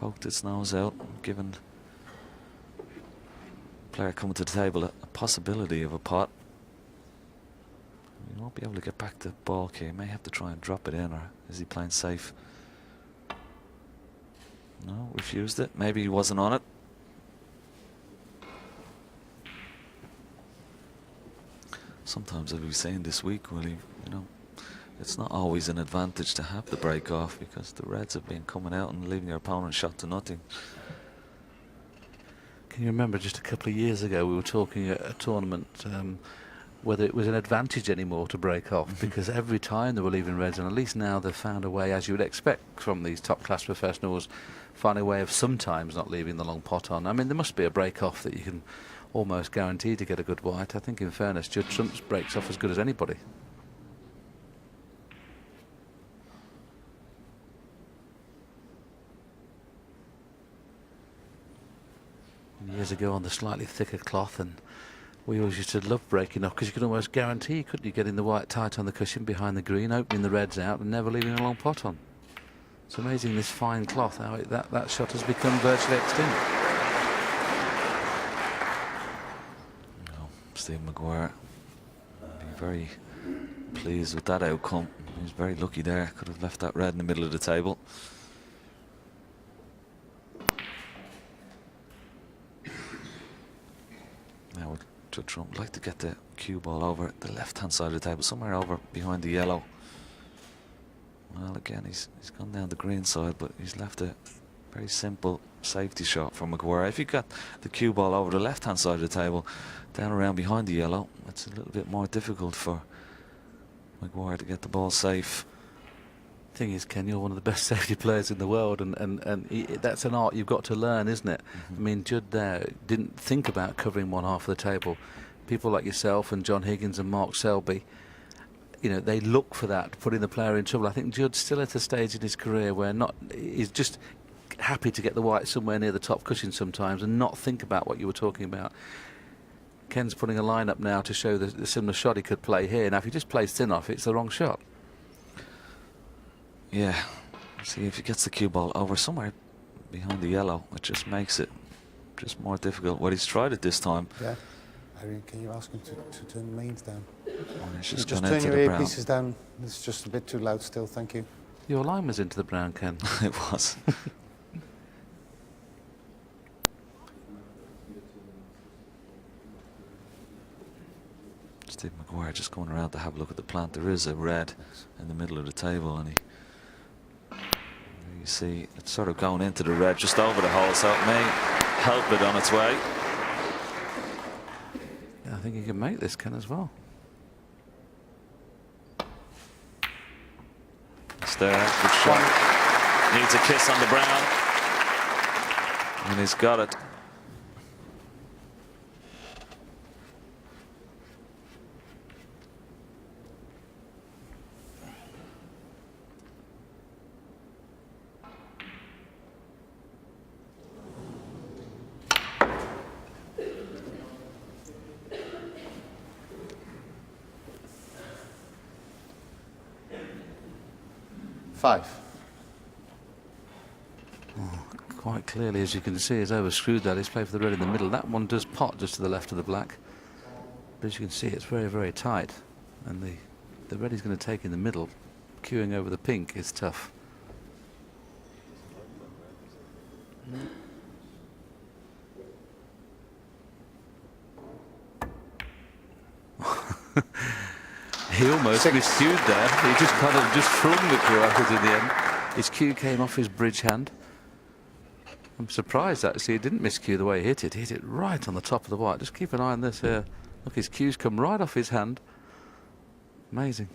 poked its nose out, given player coming to the table a possibility of a pot. He won't be able to get back the ball here. He may have to try and drop it in, or is he playing safe? No, refused it. Maybe he wasn't on it. Sometimes, as we've seen this week, Willie, you know, it's not always an advantage to have the break off, because the Reds have been coming out and leaving their opponent shot to nothing. Can you remember just a couple of years ago we were talking at a tournament whether it was an advantage anymore to break off, because every time they were leaving Reds, and at least now they've found a way, as you would expect from these top class professionals, find a way of sometimes not leaving the long pot on. I mean, there must be a break off that you can almost guarantee to get a good white. I think in fairness Judd Trump's breaks off as good as anybody. Years ago on the slightly thicker cloth, and we always used to love breaking off because you could almost guarantee, couldn't you, getting the white tight on the cushion behind the green, opening the Reds out and never leaving a long pot on. It's amazing, this fine cloth, how that shot has become virtually extinct. No, Steve McGuire be very pleased with that outcome. He was very lucky there. Could have left that red in the middle of the table. Now would Judd Trump like to get the cue ball over the left-hand side of the table, somewhere over behind the yellow. Well, again, he's gone down the green side, but he's left a very simple safety shot for McGuire. If you got the cue ball over the left-hand side of the table, down around behind the yellow, it's a little bit more difficult for McGuire to get the ball safe. Thing is, Ken, you're one of the best safety players in the world, and that's an art you've got to learn, isn't it? I mean, Judd there didn't think about covering one half of the table. People like yourself and John Higgins and Mark Selby, you know, they look for that, putting the player in trouble. I think Judd's still at a stage in his career where he's just happy to get the white somewhere near the top cushion sometimes and not think about what you were talking about. Ken's putting a line up now to show the similar shot he could play here. Now, if he just plays thin off, it's the wrong shot. Yeah, see, if he gets the cue ball over somewhere behind the yellow, it just makes it just more difficult. Well, he's tried it this time. Yeah. Irene, can you ask him to turn the mains down? He's just turn gone into your the brown. earpieces down. It's just a bit too loud still, thank you. Your line was into the brown, Ken. It was. Steve McGuire just going around to have a look at the plant. There is a red in the middle of the table, and you see it's sort of going into the red just over the hole, so it may help it on its way. Yeah, I think he can make this, Ken, as well. It's there, good shot. Needs a kiss on the brown, and he's got it. Five. Oh, quite clearly, as you can see, he's overscrewed that. He's played for the red in the middle. That one does pot just to the left of the black. But as you can see, it's very, very tight. And the red he's going to take in the middle, queuing over the pink, is tough. He almost miscued there. He just kind of just flung the cue out in the end. His cue came off his bridge hand. I'm surprised actually he didn't miscue the way he hit it. He hit it right on the top of the white. Just keep an eye on this here. Look, his cues come right off his hand. Amazing.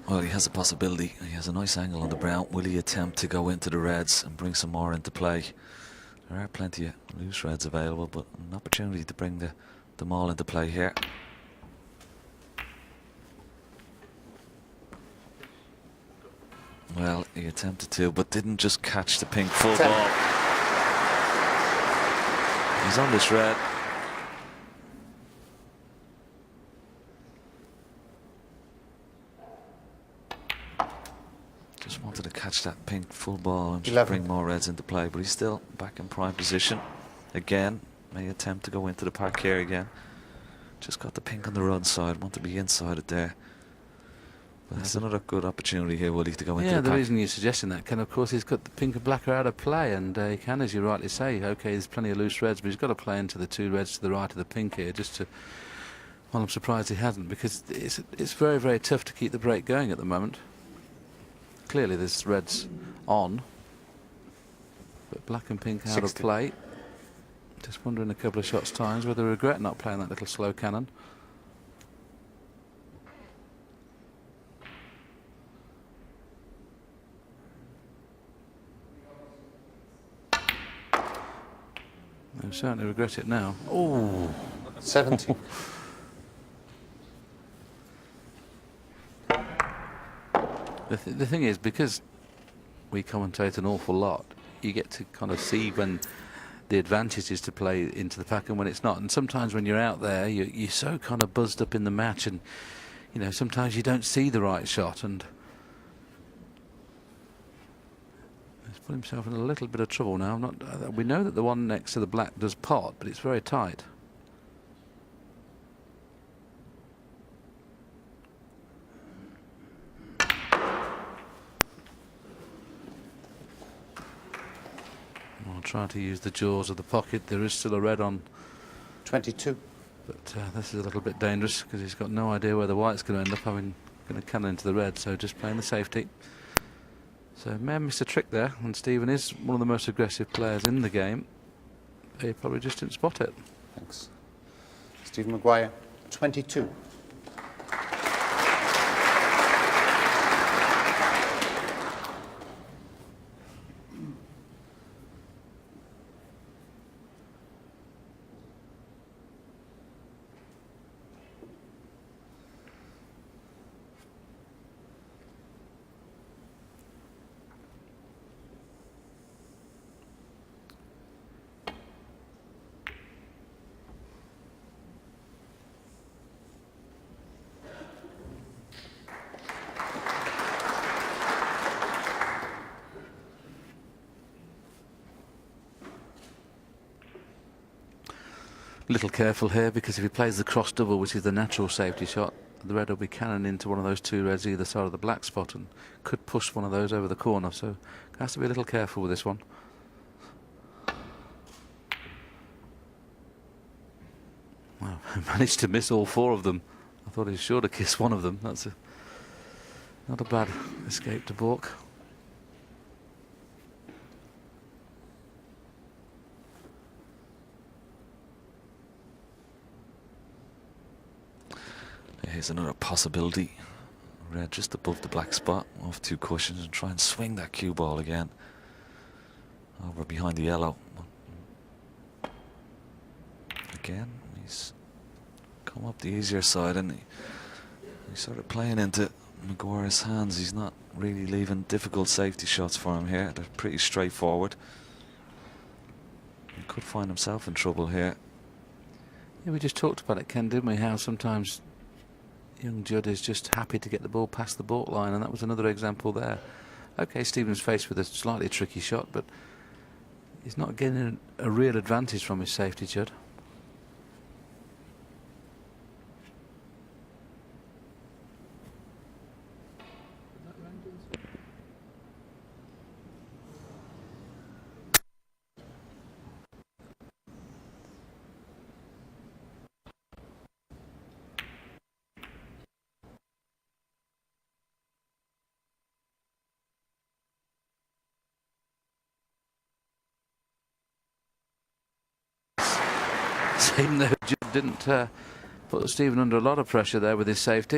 Well, he has a possibility. He has a nice angle on the brown. Will he attempt to go into the reds and bring some more into play? There are plenty of loose reds available, but an opportunity to bring them all into play here. Well, he attempted to, but didn't just catch the pink full ball. He's on this red. Just wanted to catch that pink full ball and just 11. bring more reds into play, but he's still back in prime position. Again, may attempt to go into the parquet again. Just got the pink on the run side, want to be inside it there. But that's another good opportunity here, Woody, to go into Yeah, the the pack. reason you're suggesting that, Ken, of course, he's got the pink and black are out of play, and he can, as you rightly say, okay, there's plenty of loose reds, but he's got to play into the 2 reds to the right of the pink here, just to. Well, I'm surprised he hasn't, because it's very, very tough to keep the break going at the moment. Clearly, there's reds on, but black and pink out 60. of play. Just wondering a couple of shots times whether they regret not playing that little slow cannon. They certainly regret it now. Oh, 70. the thing is, because we commentate an awful lot, you get to kind of see when the advantage is to play into the pack and when it's not. And sometimes when you're out there, you're so kind of buzzed up in the match, and you know, sometimes you don't see the right shot, and he's put himself in a little bit of trouble now. We know that the one next to the black does pot, but it's very tight. I'll try to use the jaws of the pocket. There is still a red on, 22. but this is a little bit dangerous because he's got no idea where the white's going to end up. Going to cannon into the red, so just playing the safety. So may have missed a trick there, and Stephen is one of the most aggressive players in the game. He probably just didn't spot it. Thanks. Stephen Maguire, 22. A little careful here, because if he plays the cross double, which is the natural safety shot, the red will be cannon into one of those 2 reds either side of the black spot and could push one of those over the corner, so has to be a little careful with this one. Well, I managed to miss all 4 of them. I thought he was sure to kiss one of them. That's not a bad escape to balk. Here's another possibility. Red just above the black spot, off 2 cushions, and try and swing that cue ball again over behind the yellow. Again, he's come up the easier side, and he's sort of playing into Maguire's hands. He's not really leaving difficult safety shots for him here. They're pretty straightforward. He could find himself in trouble here. Yeah, we just talked about it, Ken, didn't we? How sometimes young Judd is just happy to get the ball past the baulk line, and that was another example there. Okay, Stephen's faced with a slightly tricky shot, but he's not getting a real advantage from his safety, Judd. Even though Judd didn't put Stephen under a lot of pressure there with his safety.